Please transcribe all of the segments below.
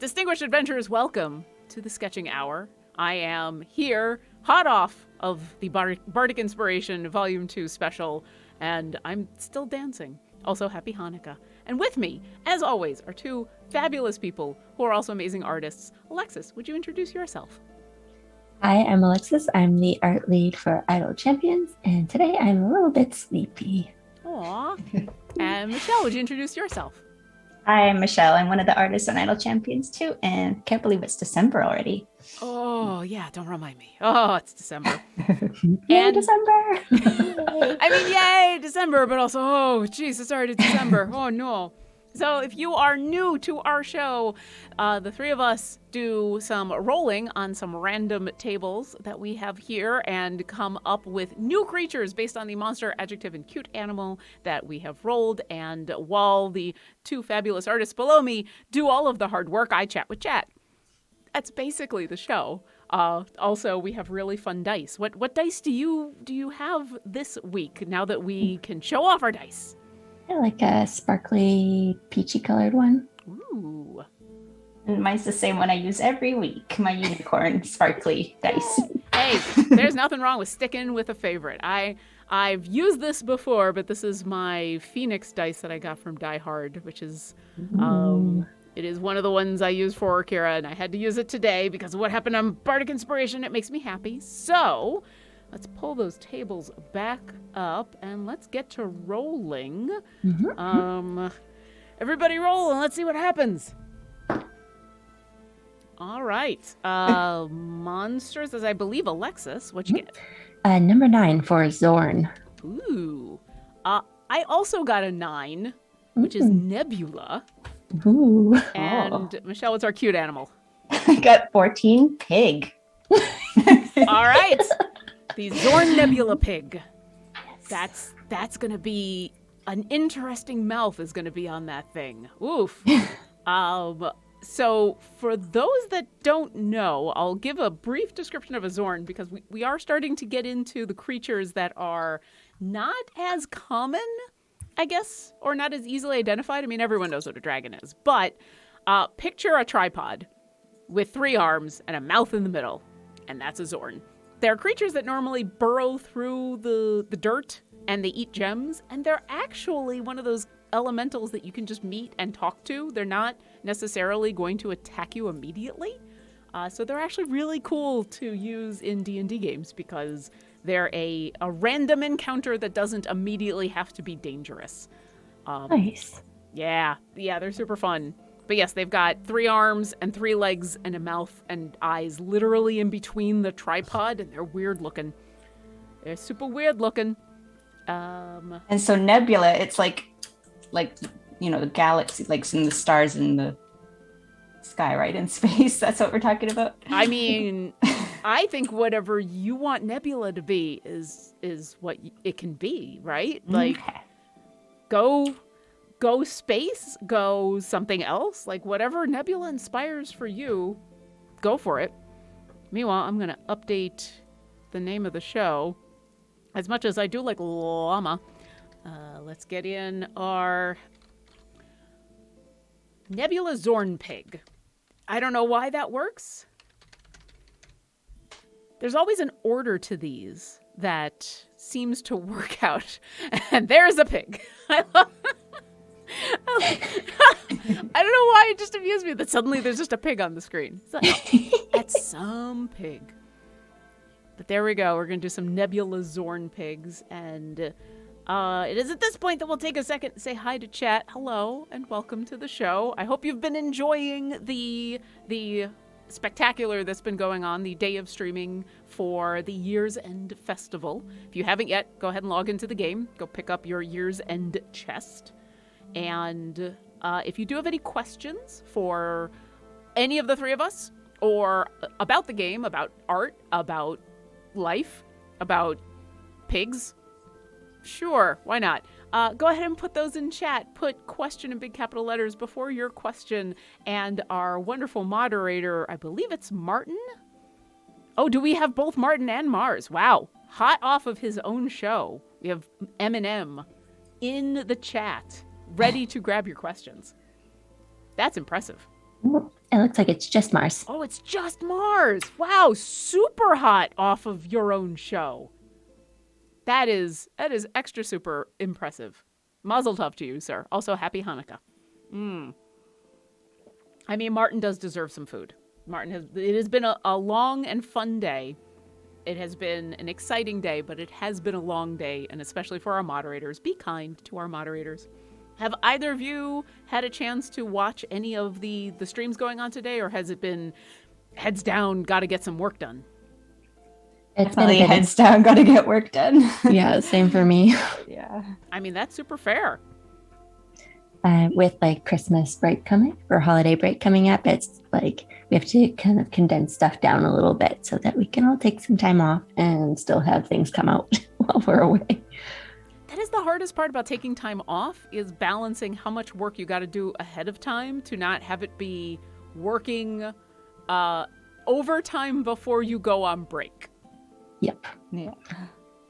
Distinguished adventurers, welcome to the Sketching Hour. I am here, hot off of the Bardic Inspiration Volume 2 special, and I'm still dancing. Also, happy Hanukkah. And with me, as always, are two fabulous people who are also amazing artists. Alexis, would you introduce yourself? Hi, I'm Alexis. I'm the art lead for Idle Champions, and today I'm a little bit sleepy. Aw. And Michelle, would you introduce yourself? Hi, I'm Michelle. I'm one of the artists on Idle Champions too, and can't believe it's December already. Oh, yeah, don't remind me. Oh, it's December. Yay, December! I mean, yay, December, but also, oh, geez, it's already December. Oh, no. So if you are new to our show, the three of us do some rolling on some random tables that we have here and come up with new creatures based on the monster, adjective, and cute animal that we have rolled. And while the two fabulous artists below me do all of the hard work, I chat with chat. That's basically the show. Also, we have really fun dice. What dice do you have this week now that we can show off our dice? I like a sparkly, peachy colored one. Ooh. And mine's the same one I use every week, my unicorn sparkly dice. Hey, there's nothing wrong with sticking with a favorite. I've used this before, but this is my Phoenix dice that I got from Die Hard, which is it is one of the ones I use for Kira, and I had to use it today because of what happened on Bardic Inspiration. It makes me happy. So let's pull those tables back up and let's get to rolling. Everybody roll and let's see what happens. All right. Monsters, as I believe, Alexis, what'd you get? Number 9 for Xorn. Ooh. I also got a 9, which is Nebula. Ooh. And Michelle, what's our cute animal? I got 14, pig. All right. The Xorn Nebula pig. That's going to be an interesting mouth is going to be on that thing. Oof. So for those that don't know, I'll give a brief description of a Xorn because we are starting to get into the creatures that are not as common, I guess, or not as easily identified. I mean, everyone knows what a dragon is, but picture a tripod with 3 arms and a mouth in the middle, and that's a Xorn. They're creatures that normally burrow through the dirt and they eat gems, and they're actually one of those elementals that you can just meet and talk to. They're not necessarily going to attack you immediately. So they're actually really cool to use in D&D games because they're a random encounter that doesn't immediately have to be dangerous. Nice. Yeah, they're super fun. But yes, they've got 3 arms and 3 legs and a mouth and eyes literally in between the tripod, and they're weird looking. They're super weird looking. And so Nebula, it's like the galaxy, like in the stars in the sky, right? In space. That's what we're talking about. I mean, I think whatever you want Nebula to be is what it can be, right? Like, go space, go something else. Like, whatever Nebula inspires for you, go for it. Meanwhile, I'm going to update the name of the show. As much as I do like llama, let's get in our Nebula Xorn pig. I don't know why that works. There's always an order to these that seems to work out. And there's a pig. I don't know why it just amused me that suddenly there's just a pig on the screen. It's like, that's some pig. But there we go. We're going to do some Nebula Xorn pigs. And it is at this point that we'll take a second to say hi to chat. Hello and welcome to the show. I hope you've been enjoying the spectacular that's been going on, the day of streaming for the Year's End Festival. If you haven't yet, go ahead and log into the game. Go pick up your Year's End chest. And if you do have any questions for any of the three of us, or about the game, about art, about life, about pigs, sure, why not? Go ahead and put those in chat. Put question in big capital letters before your question, and our wonderful moderator, I believe it's Martin. Oh, do we have both Martin and Mars? Wow. Hot off of his own show. We have Eminem in the chat, ready to grab your questions. That's impressive. It looks like it's just Mars. Oh, it's just Mars. Wow, super hot off of your own show. That is extra super impressive. Mazel tov to you, sir. Also, happy Hanukkah. I mean, Martin does deserve some food. It has been a long and fun day. It has been an exciting day, but it has been a long day, and especially for our moderators. Be kind to our moderators. Have either of you had a chance to watch any of the streams going on today, or has it been heads down, gotta get some work done? It's Definitely heads down, gotta get work done. Yeah, same for me. Yeah. I mean, that's super fair. With like Christmas break coming or holiday break coming up, it's like we have to kind of condense stuff down a little bit so that we can all take some time off and still have things come out while we're away. That is the hardest part about taking time off, is balancing how much work you got to do ahead of time to not have it be working overtime before you go on break. Yep. Yeah.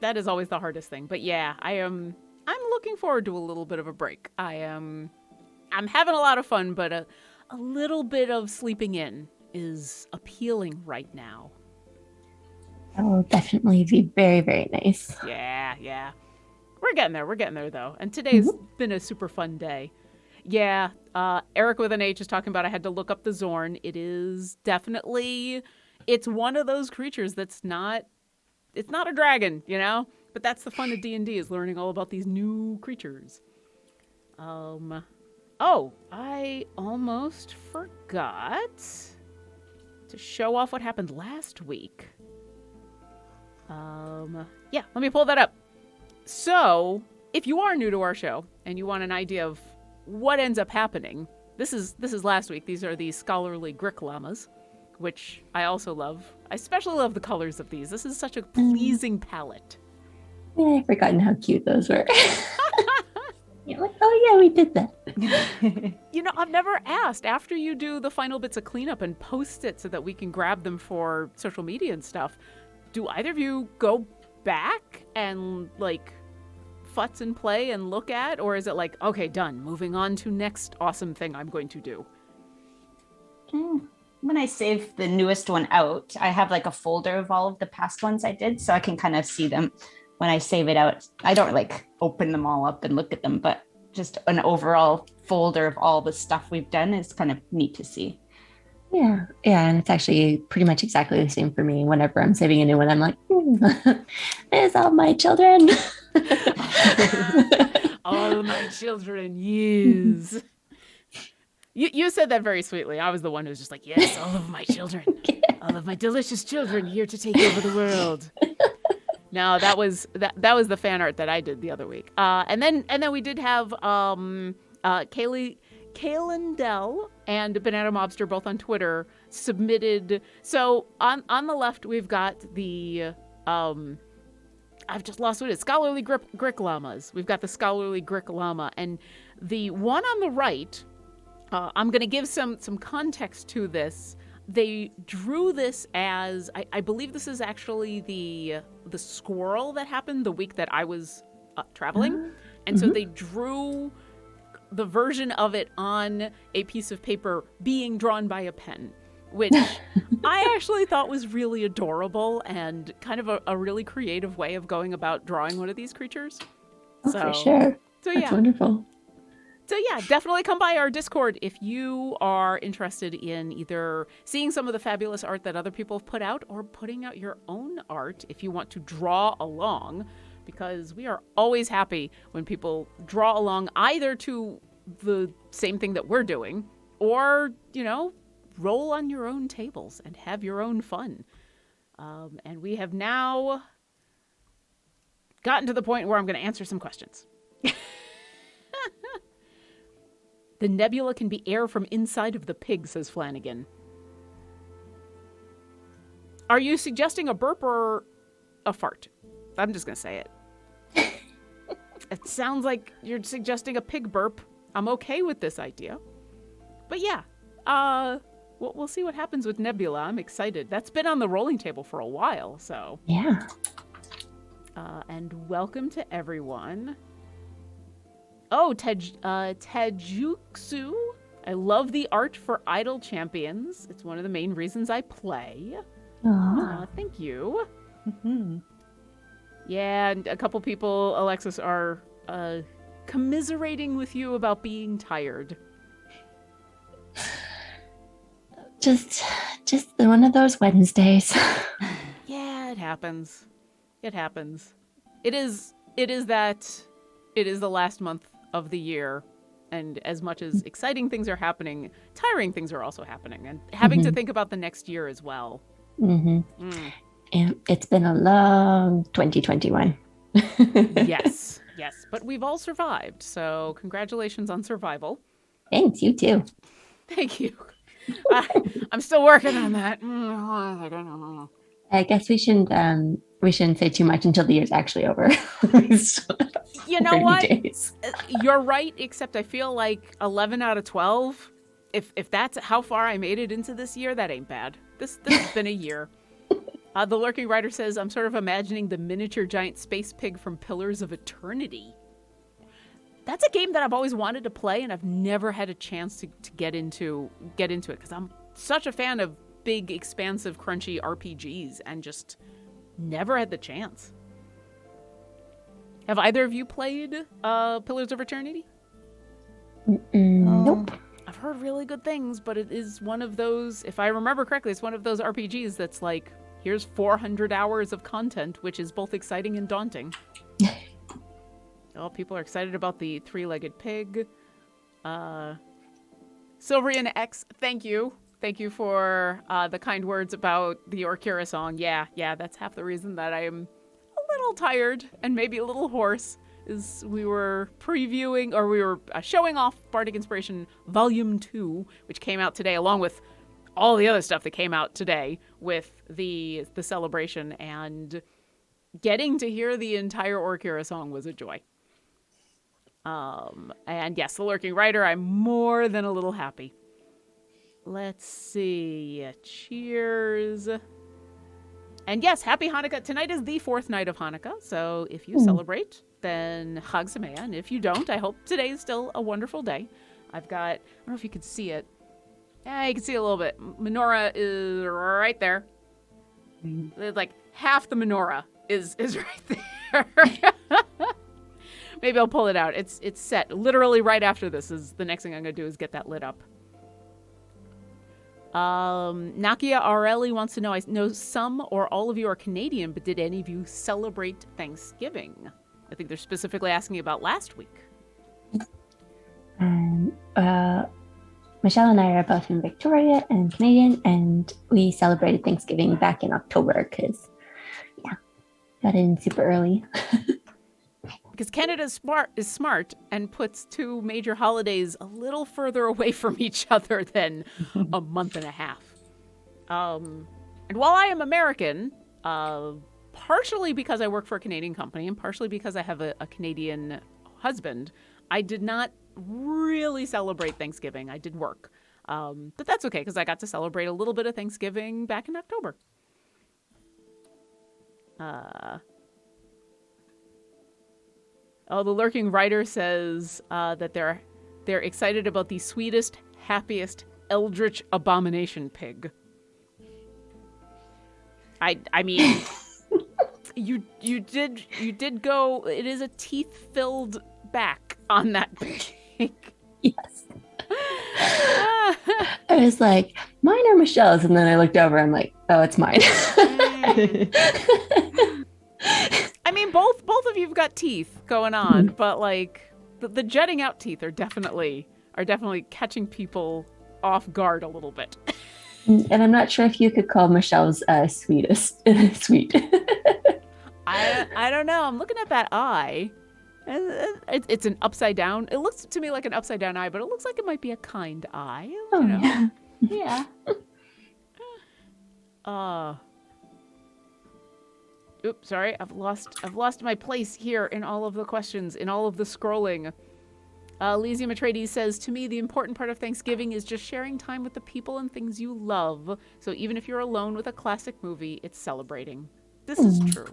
That is always the hardest thing. But yeah, I'm looking forward to a little bit of a break. I'm having a lot of fun, but a little bit of sleeping in is appealing right now. That will definitely be very, very nice. Yeah. We're getting there though. And today's been a super fun day. Yeah, Eric with an H is talking about I had to look up the Xorn. It is definitely, it's one of those creatures that's it's not a dragon, you know? But that's the fun of D&D, is learning all about these new creatures. Oh, I almost forgot to show off what happened last week. Yeah, let me pull that up. So, if you are new to our show and you want an idea of what ends up happening, this is last week. These are the scholarly Grick llamas, which I also love. I especially love the colors of these. This is such a pleasing palette. Yeah, I've forgotten how cute those were. You're like, oh yeah, we did that. You know, I've never asked, after you do the final bits of cleanup and post it so that we can grab them for social media and stuff, do either of you go back and like futz and play and look at, or is it like, okay, done, moving on to next awesome thing I'm going to do? When I save the newest one out, I have like a folder of all of the past ones I did, so I can kind of see them when I save it out. I don't like open them all up and look at them, but just an overall folder of all the stuff we've done is kind of neat to see. Yeah, and it's actually pretty much exactly the same for me. Whenever I'm saving a new one, I'm like, there's all my children. All my children, yes. You said that very sweetly. I was the one who was just like, yes, all of my children. All of my delicious children here to take over the world. No, that was the fan art that I did the other week. And then we did have Kaylin Dell and Banana Mobster, both on Twitter, submitted. So on the left, we've got the I've just lost what it is. Scholarly Grick llamas. We've got the scholarly Grick llama, and the one on the right. I'm going to give some context to this. They drew this as, I believe this is actually the squirrel that happened the week that I was traveling. And so they drew the version of it on a piece of paper being drawn by a pen, which I actually thought was really adorable and kind of a really creative way of going about drawing one of these creatures. Oh, for sure. So That's wonderful. So yeah, definitely come by our Discord if you are interested in either seeing some of the fabulous art that other people have put out or putting out your own art if you want to draw along, because we are always happy when people draw along either to the same thing that we're doing or, you know, roll on your own tables and have your own fun. And we have now gotten to the point where I'm going to answer some questions. The nebula can be air from inside of the pig, says Flanagan. Are you suggesting a burp or a fart? I'm just going to say it. It sounds like you're suggesting a pig burp. I'm okay with this idea. But yeah, we'll see what happens with Nebula. I'm excited. That's been on the rolling table for a while, so. Yeah. And welcome to everyone. Oh, Tejutsu. I love the art for Idle Champions. It's one of the main reasons I play. Aw. Thank you. Mhm. Yeah, and a couple people, Alexis, are commiserating with you about being tired. Just one of those Wednesdays. Yeah, it happens. It happens. It is the last month of the year, and as much as exciting things are happening, tiring things are also happening, and having to think about the next year as well. Mm-hmm. Mm. And it's been a long 2021. Yes, but we've all survived, so congratulations on survival. Thanks, you too. Thank you. I'm still working on that. I guess we shouldn't say too much until the year's actually over. You know what? Days. You're right, except I feel like 11 out of 12, if that's how far I made it into this year, that ain't bad. This has been a year. The Lurking Writer says, I'm sort of imagining the miniature giant space pig from Pillars of Eternity. That's a game that I've always wanted to play, and I've never had a chance to get into it, because I'm such a fan of big, expansive, crunchy RPGs, and just never had the chance. Have either of you played Pillars of Eternity? Nope. I've heard really good things, but it is one of those, if I remember correctly, it's one of those RPGs that's like, here's 400 hours of content, which is both exciting and daunting. Oh, people are excited about the three-legged pig. Sylvian X, thank you. Thank you for the kind words about the Orkira song. Yeah, that's half the reason that I am a little tired and maybe a little hoarse, is we were showing off Bardic Inspiration Volume 2, which came out today, along with all the other stuff that came out today with the celebration, and getting to hear the entire Orkira song was a joy. And yes, the Lurking Writer, I'm more than a little happy. Let's see. Cheers. And yes, happy Hanukkah. Tonight is the 4th night of Hanukkah, so if you celebrate, then Chag Sameach. And if you don't, I hope today is still a wonderful day. I've got, I don't know if you can see it. Yeah, you can see a little bit. Menorah is right there. Like half the menorah is right there. Maybe I'll pull it out. It's set literally right after this. Is the next thing I'm gonna do is get that lit up. Nakia Areli wants to know, I know some or all of you are Canadian, but did any of you celebrate Thanksgiving? I think they're specifically asking about last week. Michelle and I are both in Victoria and Canadian, and we celebrated Thanksgiving back in October because, got in super early. Because Canada is smart and puts two major holidays a little further away from each other than a month and a half. And while I am American, partially because I work for a Canadian company and partially because I have a Canadian husband, I did not really celebrate Thanksgiving. I did work. But that's okay, because I got to celebrate a little bit of Thanksgiving back in October. Oh, the Lurking Writer says that they're excited about the sweetest, happiest, eldritch abomination pig. I mean, you did go. It is a teeth-filled back on that pig. Yes. I was like, mine or Michelle's, and then I looked over. I'm like, oh, it's mine. I mean, both of you've got teeth going on, but like the jutting out teeth are definitely catching people off guard a little bit. And I'm not sure if you could call Michelle's sweetest sweet. I don't know. I'm looking at that eye. It's an upside down. It looks to me like an upside down eye, but it looks like it might be a kind eye. Oh, you know? Yeah. Oops, sorry. I've lost my place here in all of the questions, in all of the scrolling. Lysium Atreides says, to me, the important part of Thanksgiving is just sharing time with the people and things you love. So even if you're alone with a classic movie, it's celebrating. This is true.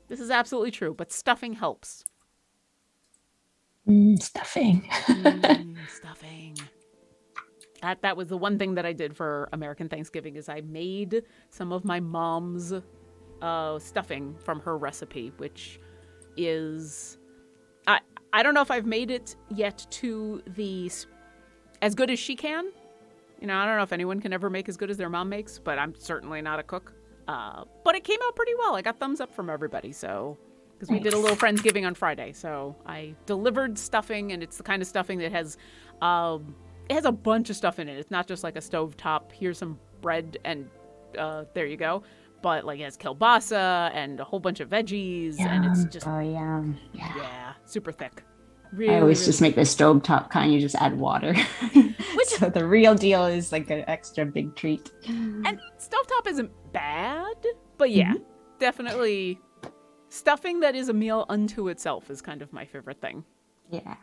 This is absolutely true, but stuffing helps. Stuffing. Stuffing. That was the one thing that I did for American Thanksgiving is I made some of my mom's stuffing from her recipe, which is I don't know if I've made it yet to the as good as she can. You know, I don't know if anyone can ever make as good as their mom makes, but I'm certainly not a cook. But it came out pretty well. I got thumbs up from everybody, so because we did a little Friendsgiving on Friday, so I delivered stuffing, and it's the kind of stuffing that has it has a bunch of stuff in it. It's not just like a stovetop. Here's some bread, and there you go. But like it has kielbasa and a whole bunch of veggies, and it's just yeah, super thick. Really, I always just make the stovetop kind. You just add water. So the real deal is like an extra big treat. And stovetop isn't bad, but yeah, definitely stuffing that is a meal unto itself is kind of my favorite thing. Yeah.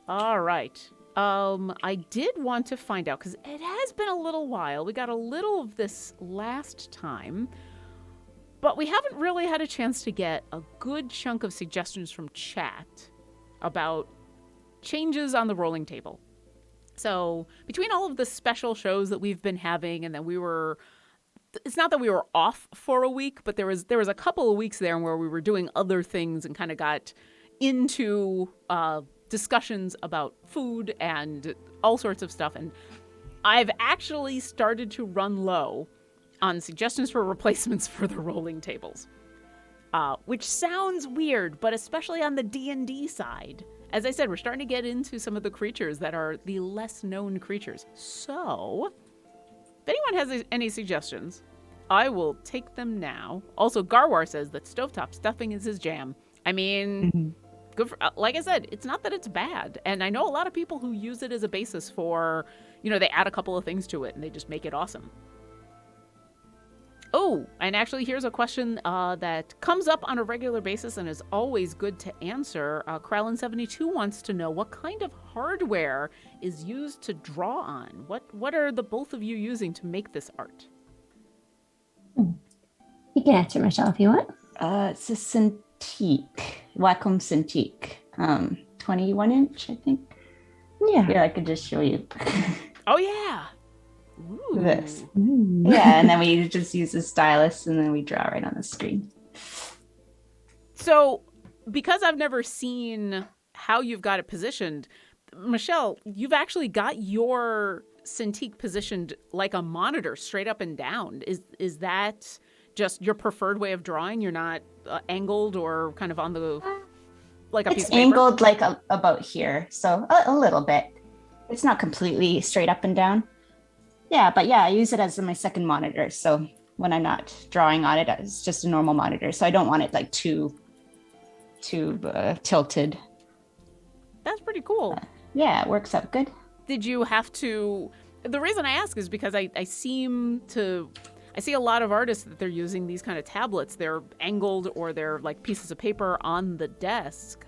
All right. I did want to find out, because it has been a little while. We got a little of this last time, but we haven't really had a chance to get a good chunk of suggestions from chat about changes on the rolling table. So between all of the special shows that we've been having, and then it's not that we were off for a week, but there was a couple of weeks there where we were doing other things and kind of got into discussions about food and all sorts of stuff. And I've actually started to run low on suggestions for replacements for the rolling tables. Which sounds weird, but especially on the D&D side. As I said, we're starting to get into some of the creatures that are the less known creatures. So, if anyone has any suggestions, I will take them now. Also, Garwar says that stovetop stuffing is his jam. I mean, good for, like I said, it's not that it's bad. And I know a lot of people who use it as a basis for, they add a couple of things to it and they just make it awesome. Oh, and actually here's a question that comes up on a regular basis and is always good to answer. Kralin72 wants to know what kind of hardware is used to draw on? What are the both of you using to make this art? You can answer, Michelle, if you want. It's a Cintiq, Wacom Cintiq, 21-inch, I think. Yeah. Here, I could just show you. Oh, yeah. Ooh. This. Yeah, and then we just use the stylus and then we draw right on the screen. So, because I've never seen how you've got it positioned, Michelle, you've actually got your Cintiq positioned like a monitor, straight up and down. Is that just your preferred way of drawing? You're not angled or kind of on the like a piece of paper? It's angled like about here, so a little bit. It's not completely straight up and down. Yeah, but yeah, I use it as my second monitor. So when I'm not drawing on it, it's just a normal monitor. So I don't want it like too tilted. That's pretty cool. Yeah, it works out good. Did you have to? The reason I ask is because I see a lot of artists that they're using these kind of tablets. They're angled or they're like pieces of paper on the desk.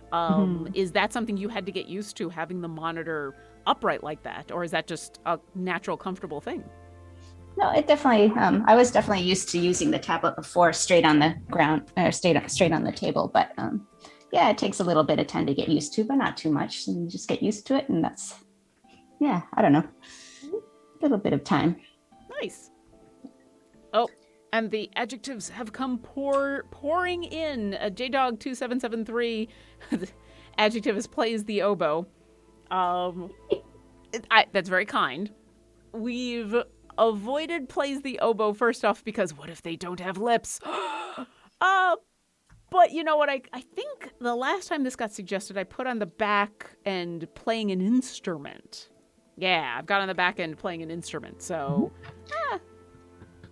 Is that something you had to get used to, having the monitor upright like that, or is that just a natural, comfortable thing? No, it definitely. I was definitely used to using the tablet before, straight on the ground, or straight on the table. But yeah, it takes a little bit of time to get used to, but not too much. And you just get used to it, and that's, yeah, I don't know, a little bit of time. Nice. Oh, and the adjectives have come pouring in. JDog2773, the adjective is plays the oboe. That's very kind. We've avoided plays the oboe first off because what if they don't have lips? But you know what? I think the last time this got suggested, I put on the back end playing an instrument. Yeah, I've got on the back end playing an instrument. So,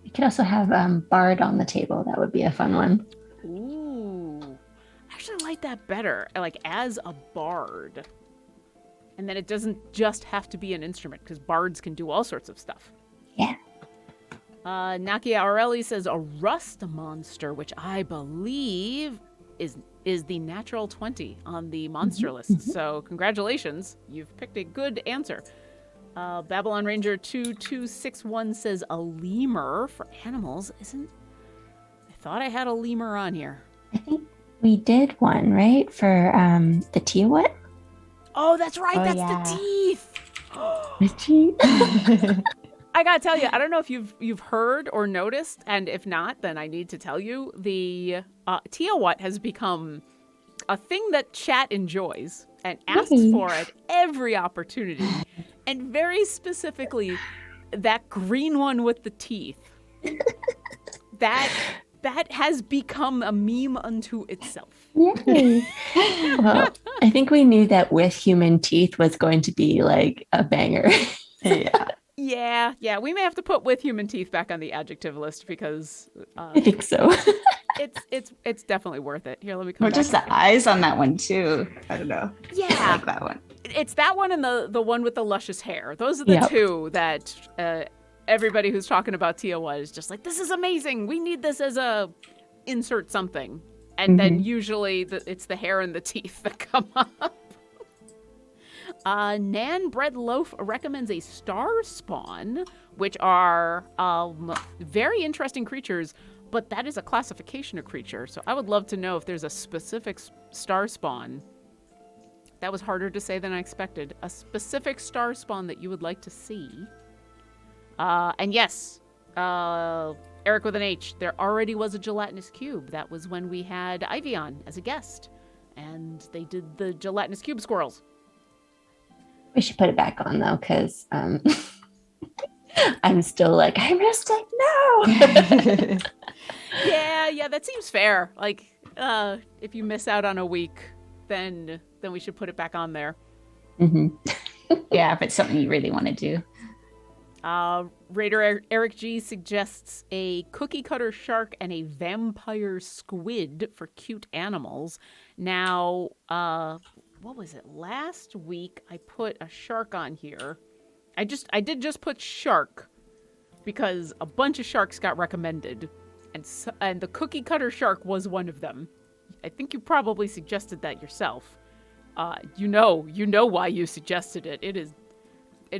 You could also have Bard on the table. That would be a fun one. Ooh, I actually like that better. Like as a bard. And then it doesn't just have to be an instrument, because bards can do all sorts of stuff. Yeah. Nakia Aureli says a rust monster, which I believe is the natural 20 on the monster list. So congratulations. You've picked a good answer. Babylon Ranger 2261 says a lemur for animals. I thought I had a lemur on here. I think we did one, right? For the Teacup? Oh, that's right. Oh, That's yeah. the teeth. Richie. I gotta tell you, I don't know if you've heard or noticed, and if not, then I need to tell you, the Teacup has become a thing that chat enjoys and asks for at every opportunity, and very specifically, that green one with the teeth. That has become a meme unto itself. Yay. Well, I think we knew that with human teeth was going to be like a banger. Yeah. We may have to put with human teeth back on the adjective list because I think so. it's definitely worth it. Here, let me come Or back. just the eyes on that one too. I don't know. Yeah, I like that one. It's that one and the one with the luscious hair. Those are the two that everybody who's talking about Teacup is just like, this is amazing. We need this as a insert something. And then usually it's the hair and the teeth that come up. Nan Bread Loaf recommends a star spawn, which are very interesting creatures, but that is a classification of creature. So I would love to know if there's a specific star spawn. That was harder to say than I expected. A specific star spawn that you would like to see. And yes, Eric with an H, there already was a gelatinous cube. That was when we had Ivy on as a guest. And they did the gelatinous cube squirrels. We should put it back on though, because I'm still like, I missed it. No. Yeah, that seems fair. Like, if you miss out on a week, then we should put it back on there. Yeah, if it's something you really want to do. Raider Eric G suggests a cookie cutter shark and a vampire squid for cute animals. Now, what was it? Last week I put a shark on here. I did just put shark because a bunch of sharks got recommended, and the cookie cutter shark was one of them. I think you probably suggested that yourself. You know why you suggested it. It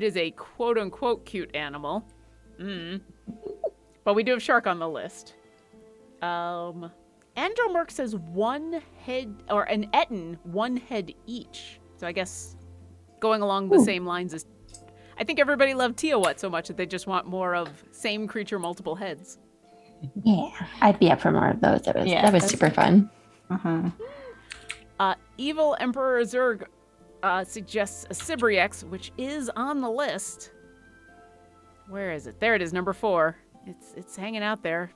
is a quote unquote cute animal. But we do have shark on the list. Andromerc says one head, or an Etten, one head each. So I guess going along the same lines as, I think everybody loved Teacup so much that they just want more of same creature, multiple heads. Yeah, I'd be up for more of those. That was super fun. Evil Emperor Zerg suggests a Sibriax, which is on the list. Where is it? There it is, number 4. It's hanging out there.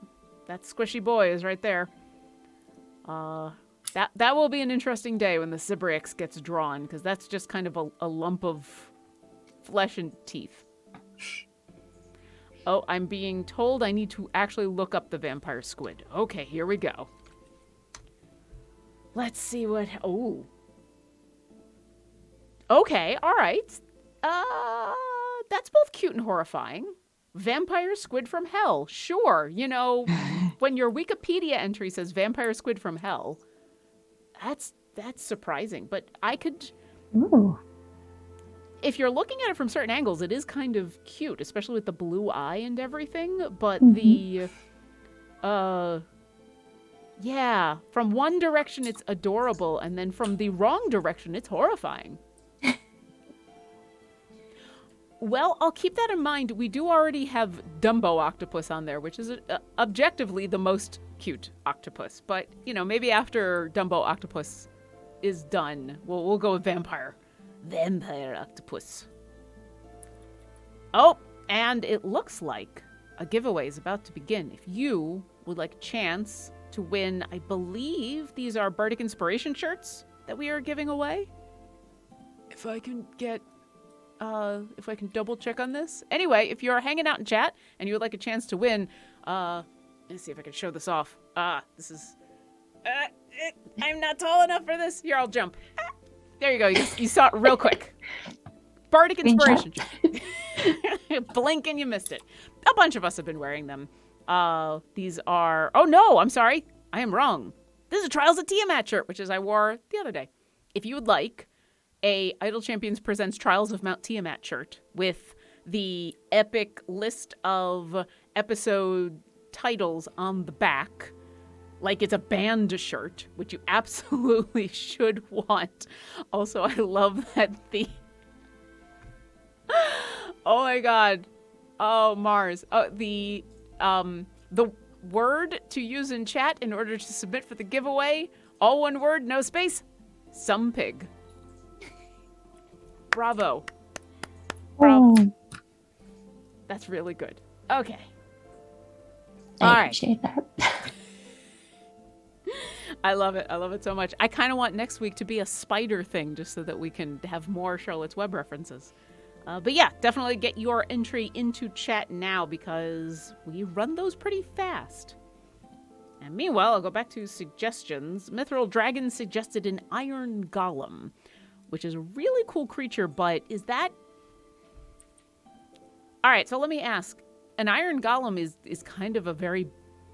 That squishy boy is right there. That will be an interesting day when the Sibriax gets drawn, because that's just kind of a lump of flesh and teeth. Oh, I'm being told I need to actually look up the vampire squid. Okay, here we go. Let's see what... Oh. Okay, all right. That's both cute and horrifying. Vampire squid from hell. Sure, when your Wikipedia entry says vampire squid from hell, that's surprising. But I could... Ooh. If you're looking at it from certain angles, it is kind of cute, especially with the blue eye and everything. But yeah, from one direction it's adorable, and then from the wrong direction it's horrifying. Well, I'll keep that in mind. We do already have Dumbo Octopus on there, which is objectively the most cute octopus. But, maybe after Dumbo Octopus is done, we'll go with Vampire Octopus. Oh, and it looks like a giveaway is about to begin. If you would like a chance to win, I believe these are Bardic Inspiration shirts that we are giving away. If I can double check on this. Anyway, if you're hanging out in chat and you would like a chance to win, let's see if I can show this off. This is, I'm not tall enough for this. Here, I'll jump. There you go. You saw it real quick. Bardic Inspiration. Blink and you missed it. A bunch of us have been wearing them. These are, oh no, I'm sorry. I am wrong. This is a Trials of Tiamat shirt, which is I wore the other day. If you would like a Idle Champions Presents Trials of Mount Tiamat shirt with the epic list of episode titles on the back, like it's a band shirt, which you absolutely should want. Also, I love that Oh my god. Oh, Mars. The word to use in chat in order to submit for the giveaway, all one word, no space, some pig. Bravo. Bravo. Oh, That's really good. Okay. I All right. appreciate that. I love it. I love it so much. I kind of want next week to be a spider thing just so that we can have more Charlotte's Web references. But yeah, definitely get your entry into chat now because we run those pretty fast. And meanwhile, I'll go back to suggestions. Mithril Dragon suggested an Iron Golem, which is a really cool creature, but is that... All right, so let me ask. An Iron Golem is kind of a very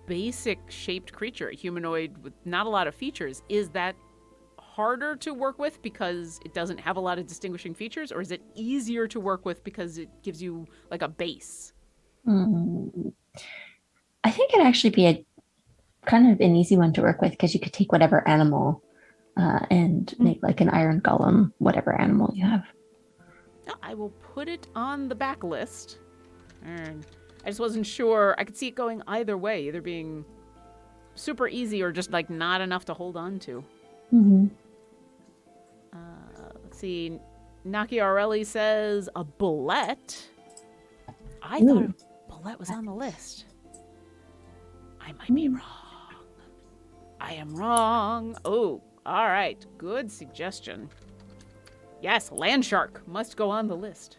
basic shaped creature, a humanoid with not a lot of features. Is that harder to work with because it doesn't have a lot of distinguishing features, or is it easier to work with because it gives you like a base? I think it'd actually be a kind of an easy one to work with because you could take whatever animal and make like an iron golem, whatever animal you have. I will put it on the back list. And I just wasn't sure. I could see it going either way, either being super easy or just like not enough to hold on to. Mm-hmm. Let's see. Naki Arelli says a bullet. I Ooh. thought a bullet was on the list. I might be wrong. I am wrong. Oh, all right. Good suggestion. Yes, land shark must go on the list.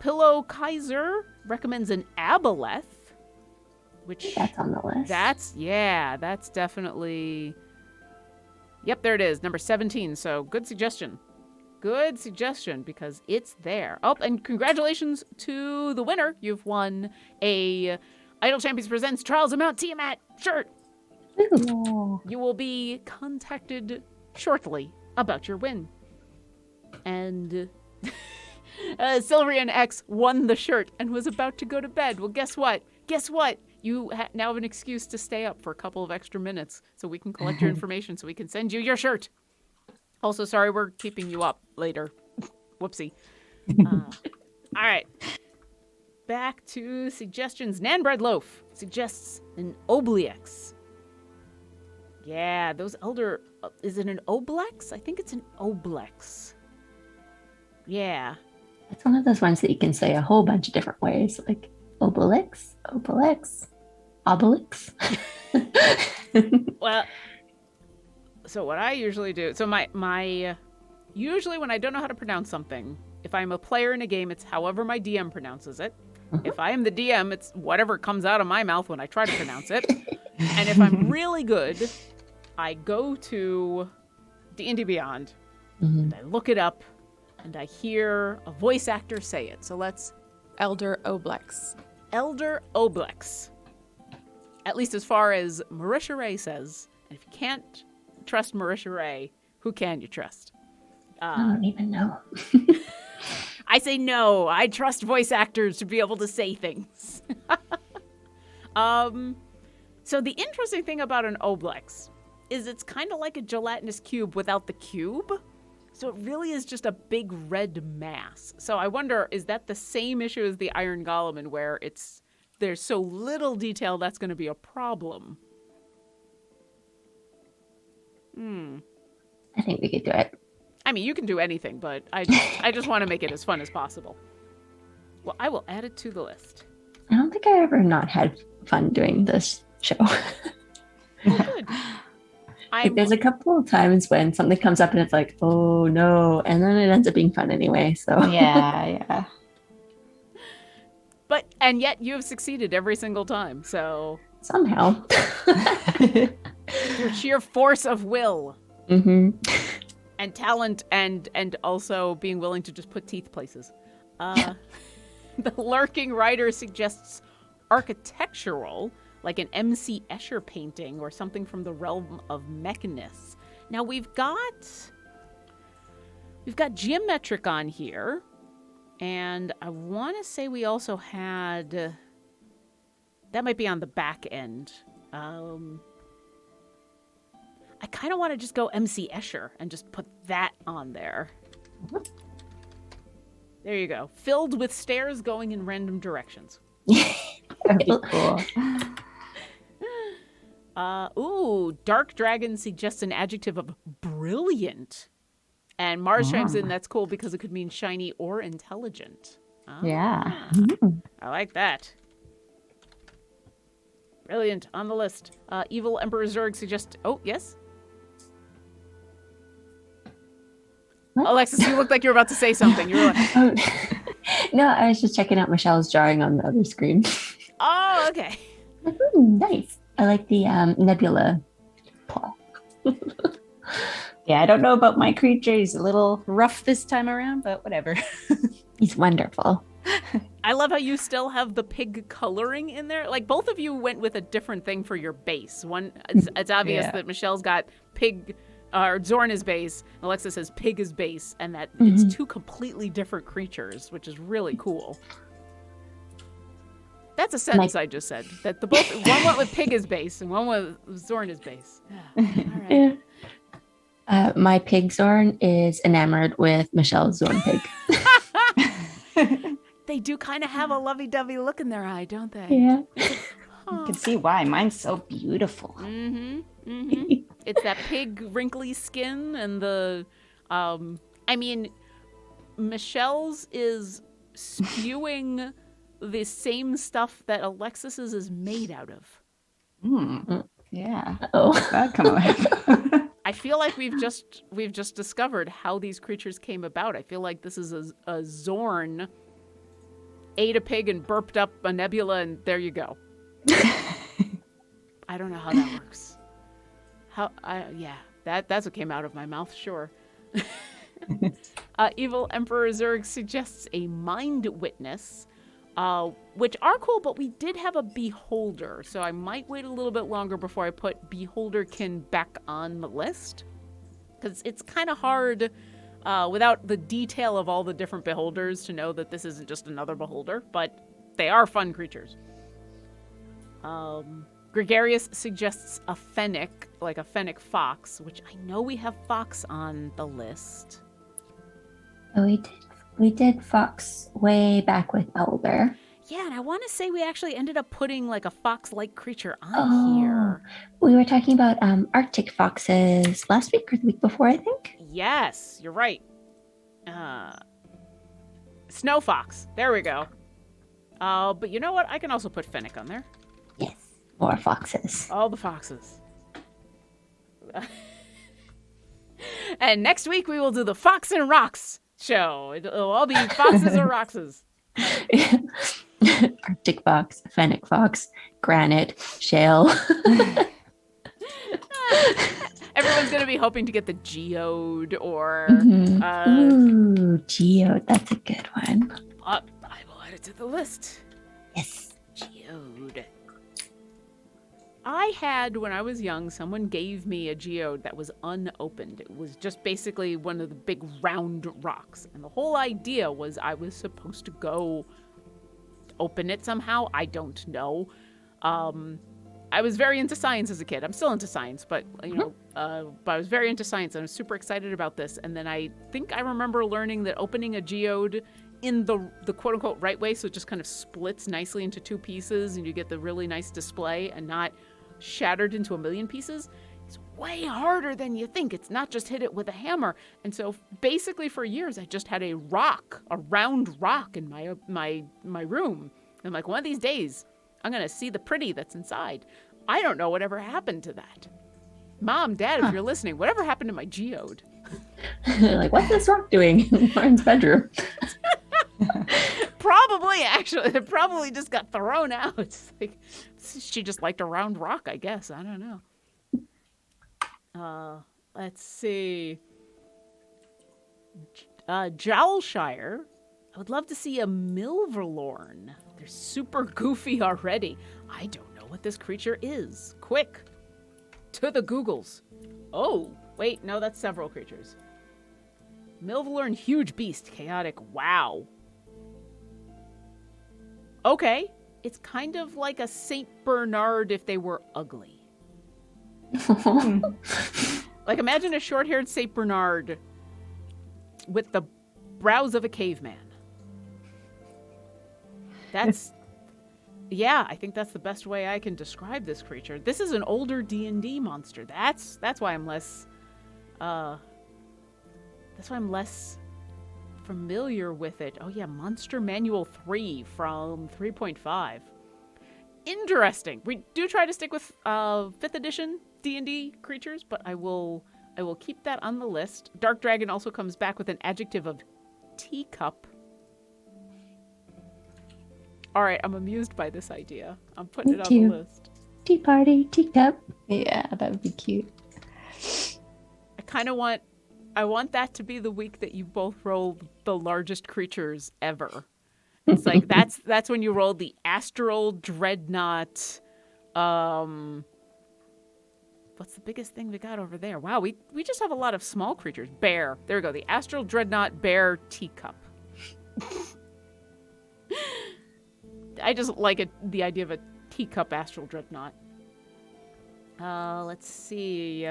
Pillow Kaiser recommends an aboleth, which That's on the list. that's definitely. Yep, there it is, number 17. So good suggestion. Good suggestion because it's there. Oh, and congratulations to the winner. You've won a Idle Champions Presents Trials of Mount Tiamat shirt. Ooh. You will be contacted shortly about your win. And Sylvian X won the shirt and was about to go to bed. Well, guess what? Guess what? You now have an excuse to stay up for a couple of extra minutes so we can collect your information so we can send you your shirt. Also, sorry we're keeping you up later. Whoopsie. All right. Back to suggestions. Nanbread Loaf suggests an Oblex. Yeah, those elder... is it an Oblex? I think it's an Oblex. Yeah. It's one of those ones that you can say a whole bunch of different ways, like Obelix, Obelix. Well, so what I usually do... So my usually when I don't know how to pronounce something, if I'm a player in a game, it's however my DM pronounces it. If I am the DM, it's whatever comes out of my mouth when I try to pronounce it. And if I'm really good, I go to D&D Beyond, and I look it up, and I hear a voice actor say it. So let's... Elder Oblex. Elder Oblex. At least as far as Marisha Ray says. And if you can't trust Marisha Ray, who can you trust? I don't even know. I say no. I trust voice actors to be able to say things. So the interesting thing about an Oblex is it's kind of like a gelatinous cube without the cube. So it really is just a big red mass. So I wonder, is that the same issue as the Iron Golem in where there's so little detail that's going to be a problem? I think we could do it. I mean, you can do anything, but I just want to make it as fun as possible. Well, I will add it to the list. I don't think I ever not had fun doing this show. Oh, good. Like, there's a couple of times when something comes up and it's like, oh no, and then it ends up being fun anyway. So Yeah. And yet you have succeeded every single time. So somehow, your sheer force of will and talent, and also being willing to just put teeth places. The Lurking Writer suggests architectural, like an M.C. Escher painting or something from the realm of Mechanus. Now we've got geometric on here, and I want to say we also had that might be on the back end. I kind of want to just go M.C. Escher and just put that on there. There you go. Filled with stairs going in random directions. That'd be cool. Dark Dragon suggests an adjective of brilliant. And Mars chimes in, that's cool because it could mean shiny or intelligent. Yeah. I like that. Brilliant. On the list. Evil Emperor Zurg suggests... Oh, yes? What? Alexis, you looked like you were about to say something. You were like... Oh, no, I was just checking out Michelle's drawing on the other screen. Oh, okay. Nice. I like the Nebula plot. Yeah, I don't know about my creature. He's a little rough this time around, but whatever. He's wonderful. I love how you still have the pig coloring in there. Like, both of you went with a different thing for your base. One, it's obvious that Michelle's got pig, or Xorn is base, and Alexis says pig is base, and that it's two completely different creatures, which is really cool. That's a sentence I just said. That the both one went with pig as base, and one with Xorn as base. All right. My pig Xorn is enamored with Michelle's Xorn pig. They do kind of have a lovey-dovey look in their eye, don't they? Yeah. You can see why. Mine's so beautiful. It's that pig wrinkly skin and the, I mean, Michelle's is spewing the same stuff that Alexis's is made out of. Yeah. Oh. That come out. I feel like we've just discovered how these creatures came about. I feel like this is a Xorn ate a pig and burped up a Nebula, and there you go. I don't know how that works. That's what came out of my mouth, sure. Evil Emperor Zurg suggests a mind witness, which are cool, but we did have a beholder, so I might wait a little bit longer before I put beholderkin back on the list, because it's kind of hard without the detail of all the different beholders to know that this isn't just another beholder, but they are fun creatures. Gregarious suggests a fennec, like a fennec fox, which I know we have fox on the list. Oh, we did fox way back with Elder. Yeah, and I want to say we actually ended up putting like a fox-like creature on here. We were talking about Arctic foxes last week or the week before, I think. Yes, you're right. Snow fox. There we go. But you know what? I can also put fennec on there. Yes, more foxes. All the foxes. And next week we will do the Fox and Rocks show. It'll all be foxes or roxes. Arctic fox, fennec fox, granite, shale. Everyone's going to be hoping to get the geode or... Ooh, geode. That's a good one. I will add it to the list. Yes. Geode. I had, when I was young, someone gave me a geode that was unopened. It was just basically one of the big round rocks. And the whole idea was I was supposed to go open it somehow. I don't know. I was very into science as a kid. I'm still into science, but but I was very into science and I was super excited about this. And then I think I remember learning that opening a geode in the quote unquote right way, so it just kind of splits nicely into two pieces and you get the really nice display and not shattered into a million pieces, is way harder than you think. It's not just hit it with a hammer. And so basically for years I just had a round rock in my room. And like, one of these days I'm gonna see the pretty that's inside. I don't know whatever happened to that. Mom, Dad, if you're listening, whatever happened to my geode? Like, what's this rock doing in Lauren's bedroom? Probably, actually. It probably just got thrown out. It's like, she just liked a round rock, I guess. I don't know. Let's see. Jowlshire. I would love to see a Milverlorn. They're super goofy already. I don't know what this creature is. Quick. To the Googles. Oh, wait. No, that's several creatures. Milverlorn, huge beast. Chaotic. Wow. Okay. It's kind of like a Saint Bernard if they were ugly. Like, imagine a short-haired Saint Bernard with the brows of a caveman. That's, yeah, I think that's the best way I can describe this creature. This is an older D&D monster. That's why I'm less, familiar with it. Oh yeah, Monster Manual 3 from 3.5. Interesting. We do try to stick with 5th edition D&D creatures, but I will keep that on the list. Dark Dragon also comes back with an adjective of teacup. All right, I'm amused by this idea. I'm putting it on the list. Tea party, teacup. Yeah, that would be cute. I want that to be the week that you both roll the largest creatures ever. It's like that's when you roll the Astral Dreadnought. What's the biggest thing we got over there? Wow, we just have a lot of small creatures. Bear. There we go. The Astral Dreadnought Bear Teacup. I just like the idea of a teacup Astral Dreadnought. Let's see.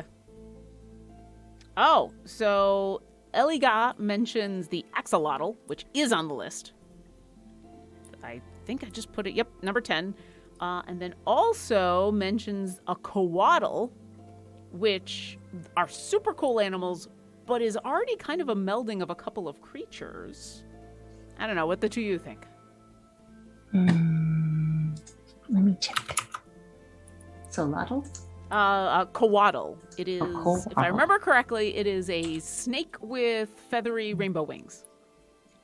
Oh, so Eliga mentions the axolotl, which is on the list. I think I just put it, yep, number 10. And then also mentions a coatl, which are super cool animals, but is already kind of a melding of a couple of creatures. I don't know, what the two of you think? Let me check. Solotl? Coatl. It is, coatl. if I remember correctly, it is a snake with feathery rainbow wings.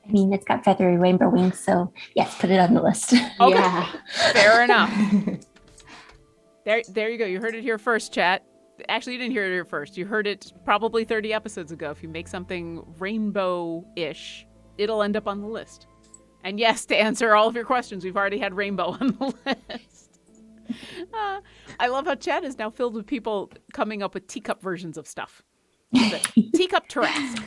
I mean, it's got feathery rainbow wings, so yes, put it on the list. Okay. Yeah. Fair enough. There you go. You heard it here first, chat. Actually, you didn't hear it here first. You heard it probably 30 episodes ago. If you make something rainbow-ish, it'll end up on the list. And yes, to answer all of your questions, we've already had rainbow on the list. I love how chat is now filled with people coming up with teacup versions of stuff. Teacup Tarrasque.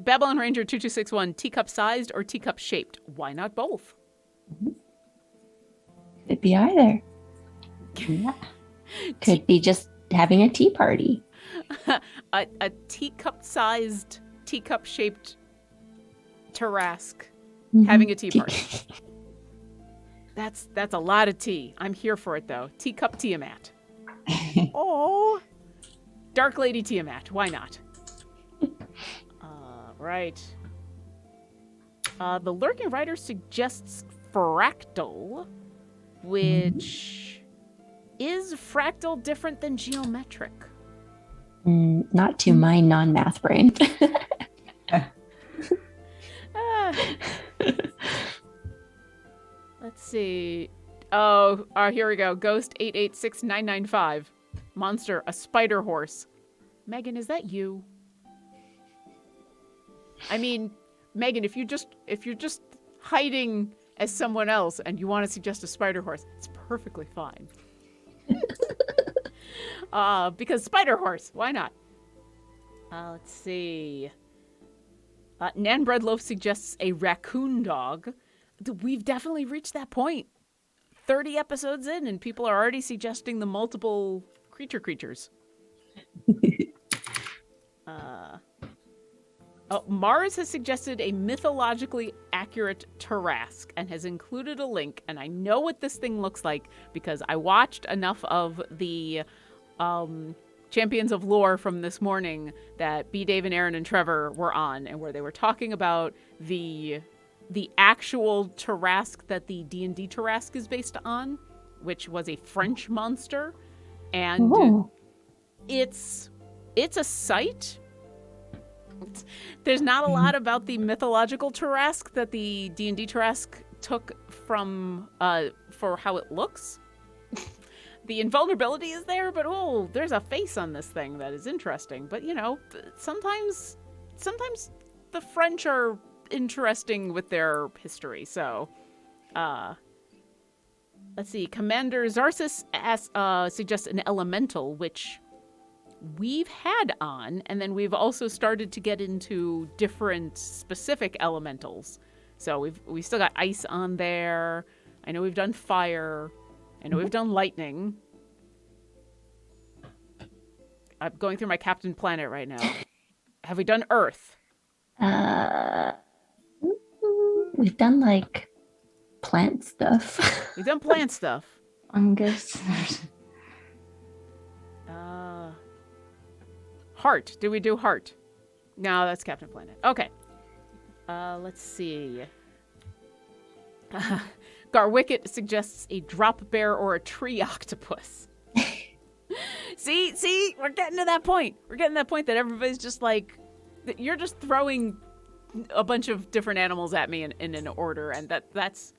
Babylon Ranger 2261, teacup sized or teacup shaped? Why not both? Could be either. Yeah. Could be just having a tea party. a teacup sized, teacup shaped Tarrasque having a tea party. That's a lot of tea. I'm here for it though. Teacup Tiamat. Oh, Dark Lady Tiamat. Why not? Right. The Lurking Writer suggests fractal, which is fractal different than geometric? Not to my non-math brain. Let's see. Oh, here we go. Ghost 886995. Monster, a spider horse. Megan, is that you? I mean, Megan, if you're just hiding as someone else and you want to suggest a spider horse, it's perfectly fine. Because spider horse, why not? Let's see. Nan Breadloaf suggests a raccoon dog. We've definitely reached that point. 30 episodes in, and people are already suggesting the multiple creatures. Mars has suggested a mythologically accurate Tarrasque and has included a link, and I know what this thing looks like because I watched enough of the Champions of Lore from this morning that B. Dave and Aaron and Trevor were on, and where they were talking about the actual Tarrasque that the D&D Tarrasque is based on, which was a French monster, and it's a sight. There's not a lot about the mythological Tarrasque that the D&D Tarrasque took from for how it looks. The invulnerability is there, but there's a face on this thing that is interesting. But sometimes the French are interesting with their history. So, let's see. Commander Zarsis suggests an elemental, which we've had on, and then we've also started to get into different specific elementals. So we've still got ice on there. I know we've done fire. I know we've done lightning. I'm going through my Captain Planet right now. Have we done Earth? We've done like plant stuff. We've done plant stuff. Fungus. Heart. Did we do Heart? No, that's Captain Planet. Okay. Let's see. Garwicket suggests a drop bear or a tree octopus. See, we're getting to that point. We're getting to that point that everybody's just like, you're just throwing a bunch of different animals at me in an order, and that's.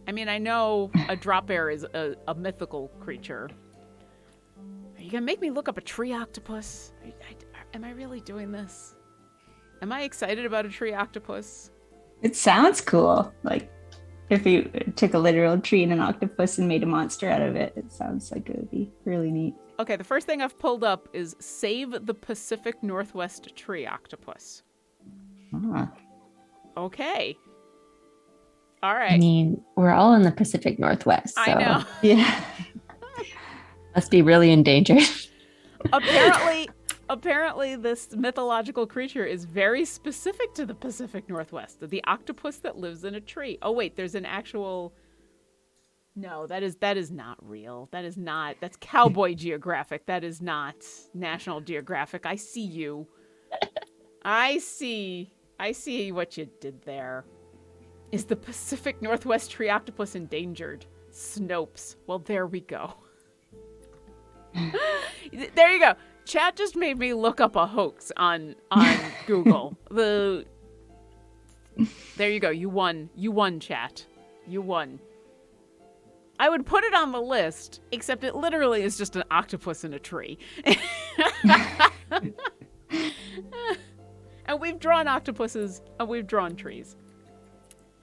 I mean, I know a drop bear is a mythical creature. Are you gonna make me look up a tree octopus? Am I really doing this? Am I excited about a tree octopus? It sounds cool. Like if you took a literal tree and an octopus and made a monster out of it, it sounds like it would be really neat. Okay, the first thing I've pulled up is Save the Pacific Northwest Tree Octopus. Ah. Okay. All right. I mean, we're all in the Pacific Northwest. So I know. Yeah. must be really endangered. Apparently this mythological creature is very specific to the Pacific Northwest. The octopus that lives in a tree. Oh wait, there's an actual. No, that is not real. That's Cowboy Geographic. That is not National Geographic. I see you. I see what you did there. Is the Pacific Northwest tree octopus endangered? Snopes. Well, there we go. There you go. Chat just made me look up a hoax on Google. There you go. You won. You won, chat. You won. I would put it on the list, except it literally is just an octopus in a tree. And we've drawn octopuses and we've drawn trees.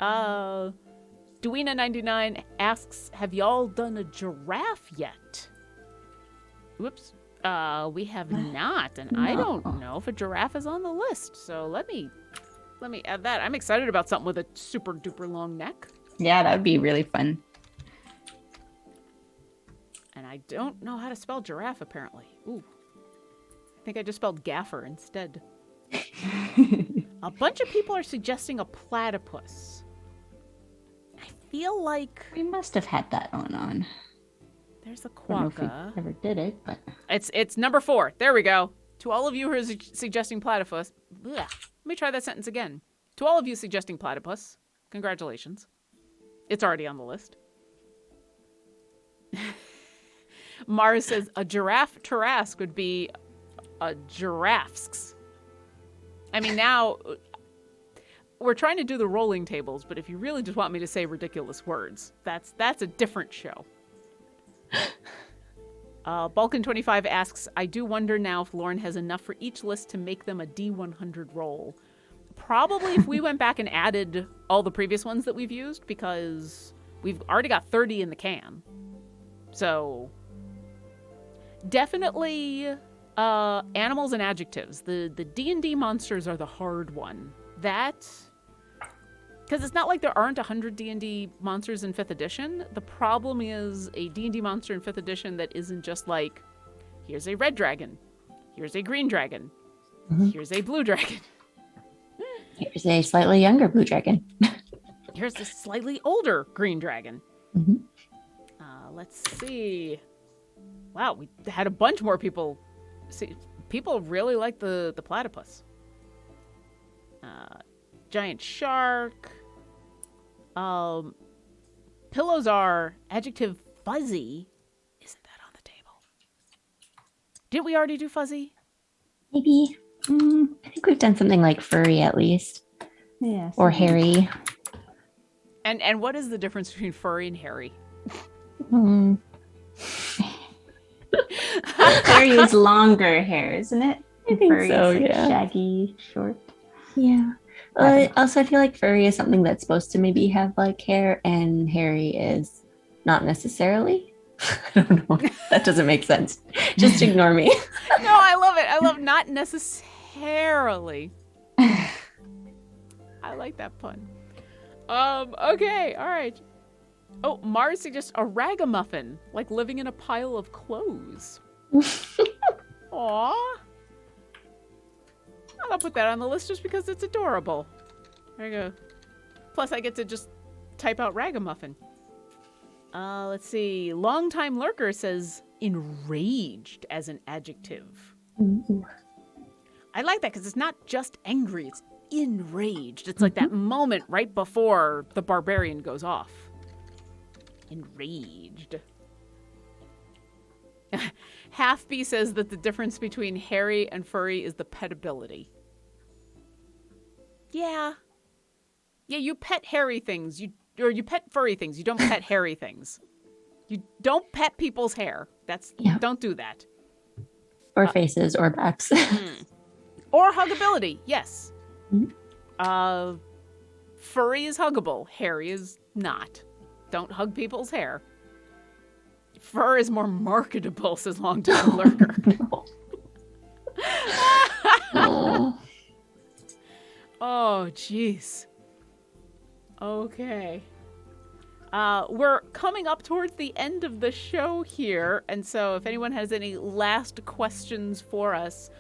Duina99 asks, have y'all done a giraffe yet? Whoops. We have not, and no. I don't know if a giraffe is on the list. So let me add that. I'm excited about something with a super duper long neck. Yeah, that would be really fun. And I don't know how to spell giraffe, apparently. Ooh. I think I just spelled gaffer instead. A bunch of people are suggesting a platypus. I feel like we must have had that one on. There's a I don't know if quokka. we ever did it, but It's number 4. There we go. To all of you who are suggesting platypus, let me try that sentence again. To all of you suggesting platypus, congratulations. It's already on the list. Mars says a giraffe Tarrasque would be a giraffes. I mean, now we're trying to do the rolling tables, but if you really just want me to say ridiculous words, that's a different show. Balkan25 asks, I do wonder now if Lauren has enough for each list to make them a D100 roll. Probably if we went back and added all the previous ones that we've used, because we've already got 30 in the can. So definitely animals and adjectives. The D&D monsters are the hard one. Because it's not like there aren't 100 D&D monsters in 5th edition. The problem is a D&D monster in 5th edition that isn't just like, here's a red dragon, here's a green dragon, here's a blue dragon. Here's a slightly younger blue dragon. Here's a slightly older green dragon. Mm-hmm. Let's see. Wow, we had a bunch more people. See, people really like the platypus. Giant shark. Pillows are adjective fuzzy. Isn't that on the table? Didn't we already do fuzzy? Maybe. I think we've done something like furry at least. yeah, Or hairy. And what is the difference between furry and hairy? Furry is longer hair, isn't it? I think Furry so, is like yeah. shaggy, short. Yeah. Also, I feel like furry is something that's supposed to maybe have like hair, and hairy is not necessarily. I don't know. That doesn't make sense. Just ignore me. No, I love it. I love not necessarily. I like that pun. Okay, all right. Oh, Mars suggests a ragamuffin, like living in a pile of clothes. Aww. I'll put that on the list just because it's adorable. There you go. Plus, I get to just type out ragamuffin. Let's see. Longtime lurker says enraged as an adjective. Ooh. I like that because it's not just angry, it's enraged. It's like that moment right before the barbarian goes off. Enraged. Half B says that the difference between hairy and furry is the petability. Yeah. Yeah, you pet hairy things. You pet furry things. You don't pet hairy things. You don't pet people's hair. Don't do that. Or faces or backs. Or huggability, yes. Mm-hmm. Furry is huggable. Hairy is not. Don't hug people's hair. Fur is more marketable, says Longtime Lurker. Oh. Oh, jeez. Okay. We're coming up towards the end of the show here, and so if anyone has any last questions for us,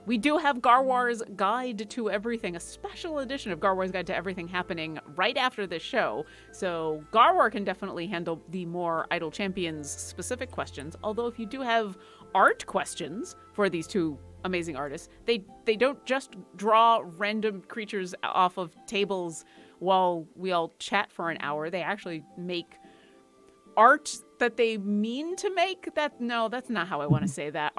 we do have Garwar's Guide to Everything, a special edition of Garwar's Guide to Everything happening right after this show. So Garwar can definitely handle the more Idle Champions specific questions. Although if you do have art questions for these two amazing artists, they don't just draw random creatures off of tables while we all chat for an hour. They actually make art that they mean to make. That's not how I want to say that.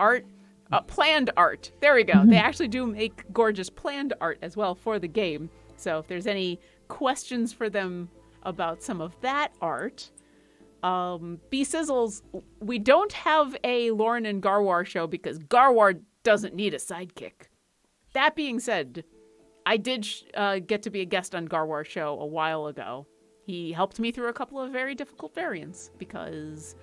Planned art. There we go. They actually do make gorgeous planned art as well for the game. So if there's any questions for them about some of that art, B Sizzles, we don't have a Lauren and Garwar show because Garwar doesn't need a sidekick. That being said, I did get to be a guest on Garwar's show a while ago. He helped me through a couple of very difficult variants because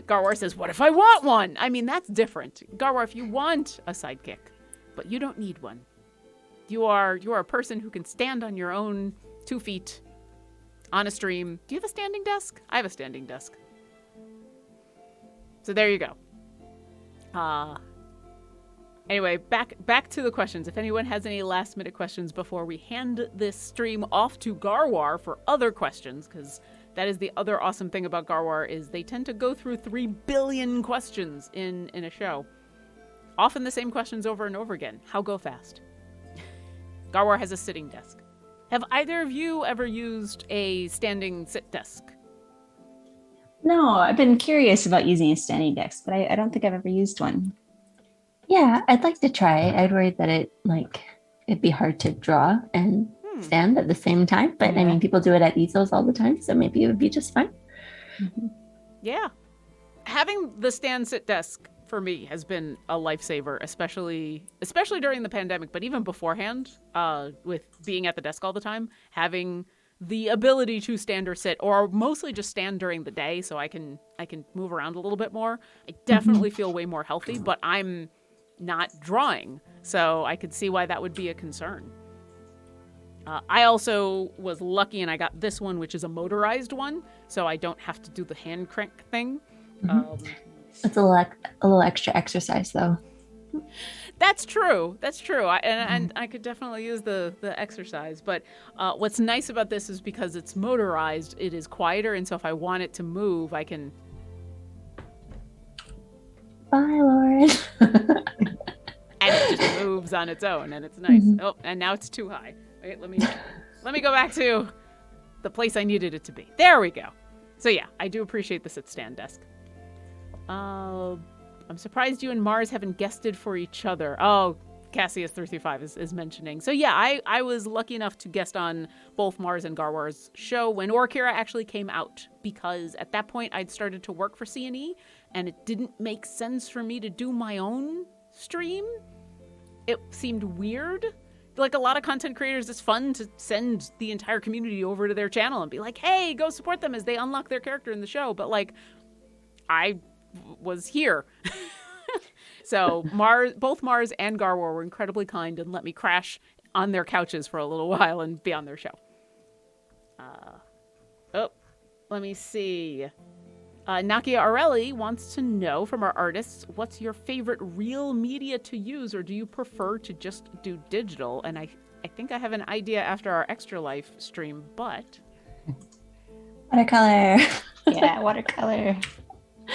Garwar says, what if I want one? I mean, that's different. Garwar, if you want a sidekick, but you don't need one. You are a person who can stand on your own 2 feet on a stream. Do you have a standing desk? I have a standing desk. So there you go. Anyway, back to the questions. If anyone has any last minute questions before we hand this stream off to Garwar for other questions, because that is the other awesome thing about Garwar is they tend to go through 3 billion questions in a show. Often the same questions over and over again. How go fast? Garwar has a sitting desk. Have either of you ever used a standing sit desk? No, I've been curious about using a standing desk, but I don't think I've ever used one. Yeah, I'd like to try. I'd worry that it'd be hard to draw and stand at the same time. But Yeah. I mean, people do it at easels all the time, so maybe it would be just fine. Yeah. Having the stand sit desk for me has been a lifesaver, especially during the pandemic, but even beforehand, with being at the desk all the time, having the ability to stand or sit, or mostly just stand during the day so I can move around a little bit more. I definitely feel way more healthy, but I'm not drawing, so I could see why that would be a concern. I also was lucky and I got this one, which is a motorized one, so I don't have to do the hand crank thing. It's a little extra exercise, though. That's true. And I could definitely use the exercise. But what's nice about this is because it's motorized, it is quieter, and so if I want it to move, I can. Bye, Lauren. And it just moves on its own, and it's nice. Oh, and now it's too high. Wait, let me go back to the place I needed it to be. There we go. So yeah, I do appreciate the sit-stand desk. I'm surprised you and Mars haven't guested for each other. Oh, Cassius335 is mentioning. So yeah, I was lucky enough to guest on both Mars and Garwar's show when Orkira actually came out, because at that point I'd started to work for C&E and it didn't make sense for me to do my own stream. It seemed weird. Like a lot of content creators, it's fun to send the entire community over to their channel and be like, hey, go support them as they unlock their character in the show. But like, I was here. So both Mars and Garwar were incredibly kind and let me crash on their couches for a little while and be on their show. Let me see. Nakia Arelli wants to know from our artists, what's your favorite real media to use, or do you prefer to just do digital? And I think I have an idea after our Extra Life stream, but... Watercolor. Yeah, watercolor.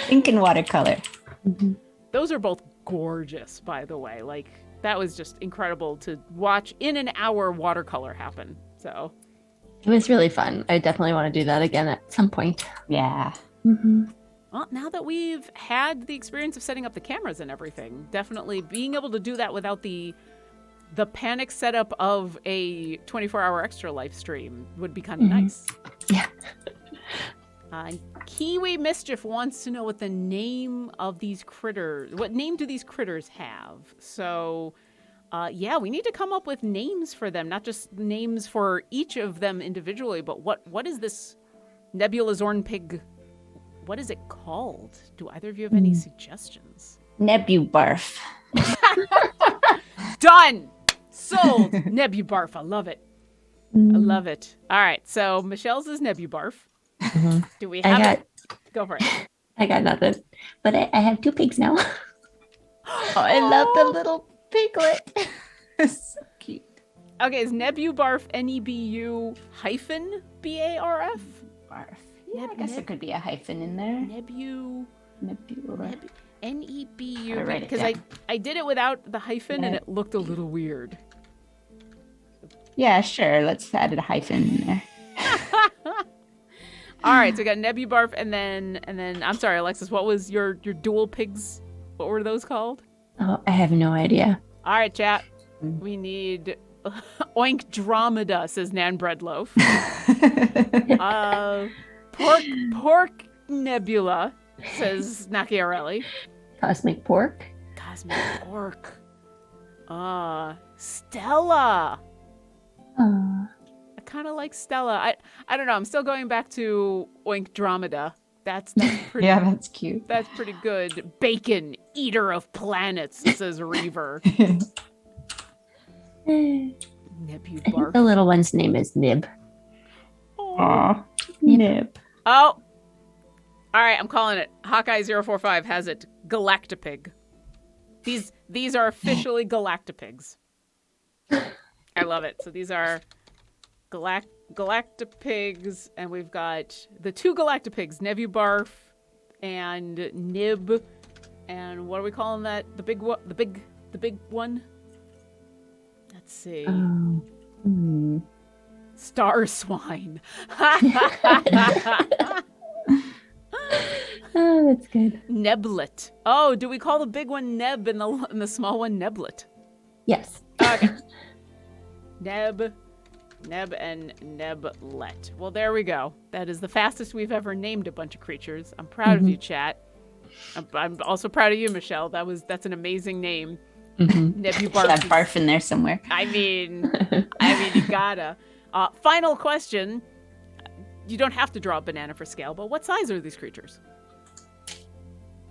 Ink and watercolor. Mm-hmm. Those are both gorgeous, by the way. Like, that was just incredible to watch in an hour watercolor happen. So It was really fun. I definitely want to do that again at some point. Yeah. Mm-hmm. well, now that we've had the experience of setting up the cameras and everything, definitely being able to do that without the panic setup of a 24-hour Extra Life stream would be kind of nice. Yeah. Kiwi Mischief wants to know what the name of these critters, what name do these critters have? So, yeah, we need to come up with names for them, not just names for each of them individually, but what is this Nebula Xorn pig? What is it called? Do either of you have any suggestions? Nebubarf. Done! Sold! Nebubarf. I love it. I love it. All right, so Michelle's is Nebubarf. Mm-hmm. Do we have it? Go for it. I got nothing. But I have 2 pigs now. Oh, I love the little piglet. So cute. Okay, is Nebubarf Nebu hyphen BARF? Barf. Yeah, I guess there could be a hyphen in there. Nebu Nebula. Nebu. I'll write it Because down. I did it without the hyphen and it looked a little weird. Yeah, sure. Let's add a hyphen in there. All right, so we got Nebubarf and then I'm sorry, Alexis, what was your dual pigs? What were those called? Oh, I have no idea. All right, chat. We need Oink Dromeda, says Nan Breadloaf. Pork Nebula, says Nakiarelli. Cosmic pork. Cosmic Pork. Stella. Oh. I kind of like Stella. I don't know. I'm still going back to Oink Dromeda. That's pretty. Yeah, that's cute. That's pretty good. Bacon, eater of planets, says Reaver. I Nebubarf. think the little one's name is Nib. Aw. Nib. Oh. All right, I'm calling it. Hawkeye045 has it. Galactopig. These are officially Galactopigs. I love it. So these are Galactopigs, and we've got the 2 Galactopigs, Nebubarf and Nib. And what are we calling that? The big one? Let's see. Star Swine. Oh, that's good. Neblet. Oh, do we call the big one Neb and the small one Neblet? Yes. Okay. Neb and Neblet. Well, there we go. That is the fastest we've ever named a bunch of creatures. I'm proud of you, chat. I'm also proud of you, Michelle. That's an amazing name. Nebubarf. That barf in there somewhere. I mean, you gotta. Final question. You don't have to draw a banana for scale, but what size are these creatures?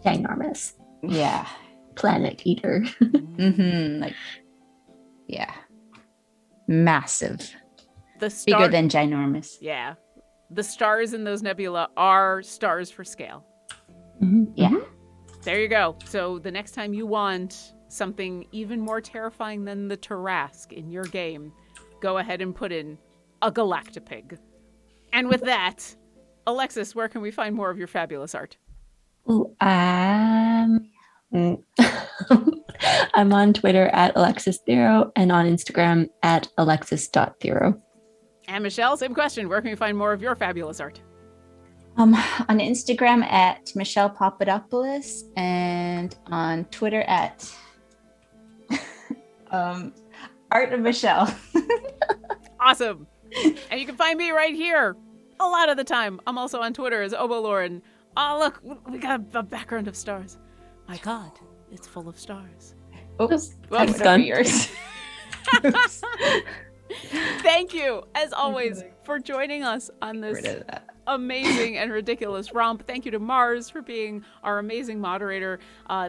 Ginormous. Yeah. Planet eater. Like, yeah. Massive. The Bigger than ginormous. Yeah. The stars in those nebula are stars for scale. Yeah. There you go. So the next time you want something even more terrifying than the Tarrasque in your game, go ahead and put in a Galactopig. And with that, Alexis, where can we find more of your fabulous art? Ooh, I'm on Twitter at Alexis Theroux and on Instagram at alexis.theroux. And Michelle, same question. Where can we find more of your fabulous art? On Instagram at Michelle Papadopoulos and on Twitter at Art of Michelle. Awesome. And you can find me right here a lot of the time. I'm also on Twitter as Oboloran. Oh, look, we got a background of stars. My God, it's full of stars. Oops. Well, That's done. yours. Thank you, as always, for joining us on this amazing and ridiculous romp. Thank you to Mars for being our amazing moderator.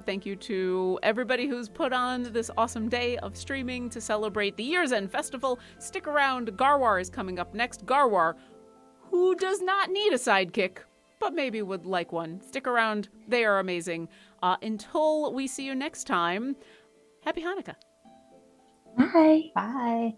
Thank you to everybody who's put on this awesome day of streaming to celebrate the Year's End Festival. Stick around. Garwar is coming up next. Garwar, who does not need a sidekick, but maybe would like one. Stick around. They are amazing. Until we see you next time, happy Hanukkah. Bye. Bye.